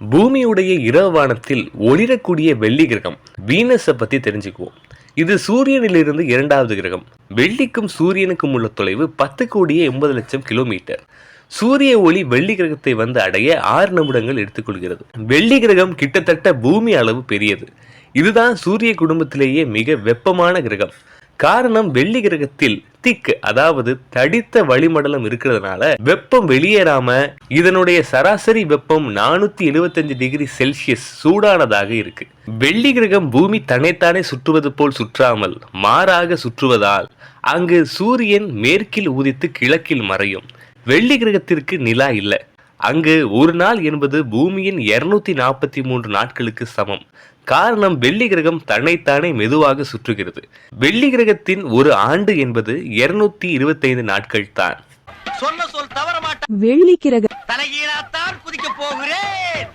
பூமியுடைய இரவு வானத்தில் ஒளிரக்கூடிய வெள்ளி கிரகம் வீனஸை பத்தி தெரிஞ்சுக்குவோம். இது சூரியனிலிருந்து இரண்டாவது கிரகம். வெள்ளிக்கும் சூரியனுக்கும் உள்ள தொலைவு 10,80,00,000 கிலோமீட்டர். சூரிய ஒளி வெள்ளி கிரகத்தை வந்து அடைய 6 நிமிடங்கள் எடுத்துக்கொள்கிறது. வெள்ளி கிரகம் கிட்டத்தட்ட பூமி அளவு பெரியது. இதுதான் சூரிய குடும்பத்திலேயே மிக வெப்பமான கிரகம். காரணம், வெள்ளி கிரகத்தில் திக் அதாவது தடித்த வளிமண்டலம் இருக்கிறதுனால வெப்பம் வெளியேறாம இதனுடைய சராசரி வெப்பம் 475 டிகிரி செல்சியஸ் சூடானதாக இருக்கு. வெள்ளி கிரகம் பூமி தன்னைத்தானே சுற்றுவது போல் சுற்றாமல் மாறாக சுற்றுவதால் அங்கு சூரியன் மேற்கில் உதித்து கிழக்கில் மறையும். வெள்ளி கிரகத்திற்கு நிலா இல்லை. அங்கு ஒரு நாள் என்பது பூமியின் 243 நாட்களுக்கு சமம். காரணம், வெள்ளி கிரகம் தன்னைத்தானே மெதுவாக சுற்றுகிறது. வெள்ளி கிரகத்தின் ஒரு ஆண்டு என்பது 225 நாட்கள் தான். சொன்ன சொல் தவற மாட்டேன். வெள்ளி கிரகம் தலைகீழாத்தான் குதிக்க போகிறேன்.